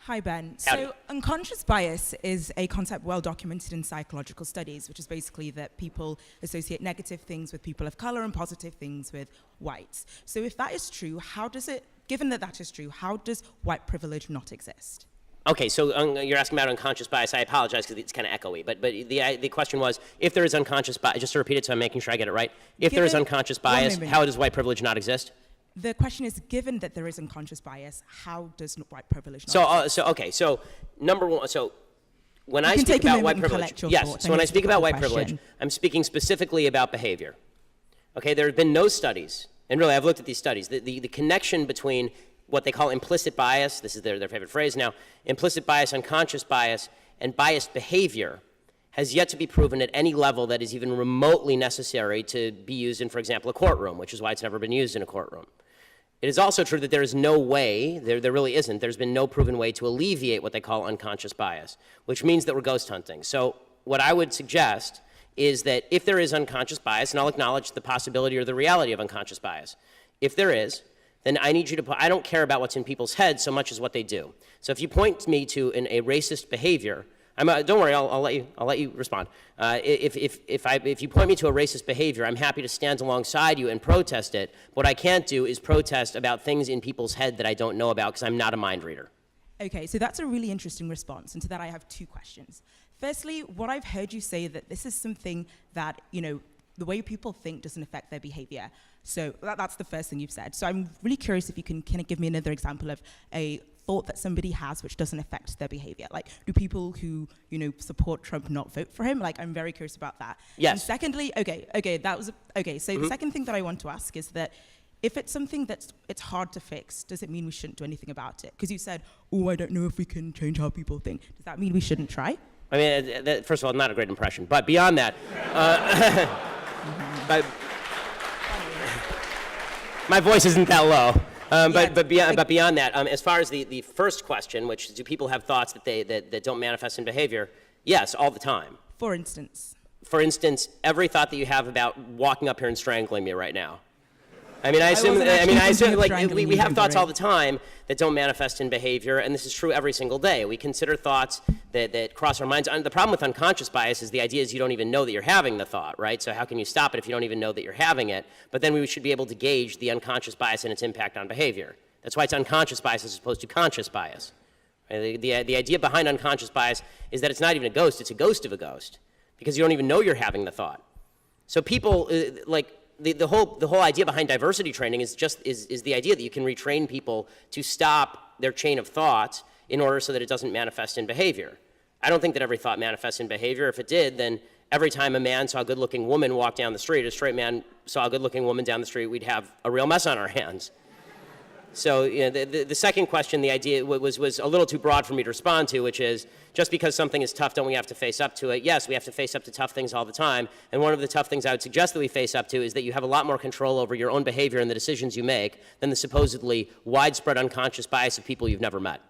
Hi, Ben. Howdy. So unconscious bias is a concept well documented in psychological studies, which is basically that people associate negative things with people of color and positive things with whites. So if that is true, given that that is true, how does white privilege not exist? Okay, so you're asking about unconscious bias. I apologize because it's kind of echoey, but the question was, if there is unconscious bias, just to repeat it so I'm making sure I get it right, if there is unconscious bias, how does white privilege not exist? The question is, given that there is unconscious bias, how does white privilege not exist? So number one, so when I speak about white privilege, yes, so when I speak about white privilege, I'm speaking specifically about behavior. Okay, there have been no studies, and really I've looked at these studies, the connection between what they call implicit bias, this is their favorite phrase now, implicit bias, unconscious bias, and biased behavior has yet to be proven at any level that is even remotely necessary to be used in, for example, a courtroom, which is why it's never been used in a courtroom. It is also true that there is no way, there really isn't, there's been no proven way to alleviate what they call unconscious bias, which means that we're ghost hunting. So what I would suggest is that if there is unconscious bias, and I'll acknowledge the possibility or the reality of unconscious bias, if there is, then I need you to I don't care about what's in people's heads so much as what they do. So if you point me to a racist behavior, don't worry, I'll let you respond. If you point me to a racist behavior, I'm happy to stand alongside you and protest it. What I can't do is protest about things in people's head that I don't know about because I'm not a mind reader. Okay, so that's a really interesting response, and to that I have two questions. Firstly, what I've heard you say that this is something that, the way people think doesn't affect their behavior. So that's the first thing you've said. So I'm really curious if you can kind of give me another example of a thought that somebody has which doesn't affect their behavior. Like, do people who, support Trump not vote for him? Like, I'm very curious about that. Yes. And secondly, so the second thing that I want to ask is that if it's something it's hard to fix, does it mean we shouldn't do anything about it? Because you said, I don't know if we can change how people think. Does that mean we shouldn't try? I mean, first of all, not a great impression. But beyond that, my voice isn't that low. But beyond that, as far as the first question, which is, do people have thoughts that don't manifest in behavior? Yes, all the time. For instance? For instance, every thought that you have about walking up here and strangling me right now. I assume like we have thoughts all the time that don't manifest in behavior, and this is true every single day. We consider thoughts that cross our minds. And the problem with unconscious bias is the idea is you don't even know that you're having the thought, right? So how can you stop it if you don't even know that you're having it? But then we should be able to gauge the unconscious bias and its impact on behavior. That's why it's unconscious bias as opposed to conscious bias. Right? The idea behind unconscious bias is that it's not even a ghost, it's a ghost of a ghost, because you don't even know you're having the thought. So people, the whole idea behind diversity training is the idea that you can retrain people to stop their chain of thought in order so that it doesn't manifest in behavior. I don't think that every thought manifests in behavior. If it did, then every time a man saw a good-looking woman walk down the street, a straight man saw a good-looking woman down the street, we'd have a real mess on our hands. So the second question, the idea was a little too broad for me to respond to, which is, just because something is tough, don't we have to face up to it? Yes, we have to face up to tough things all the time. And one of the tough things I would suggest that we face up to is that you have a lot more control over your own behavior and the decisions you make than the supposedly widespread unconscious bias of people you've never met.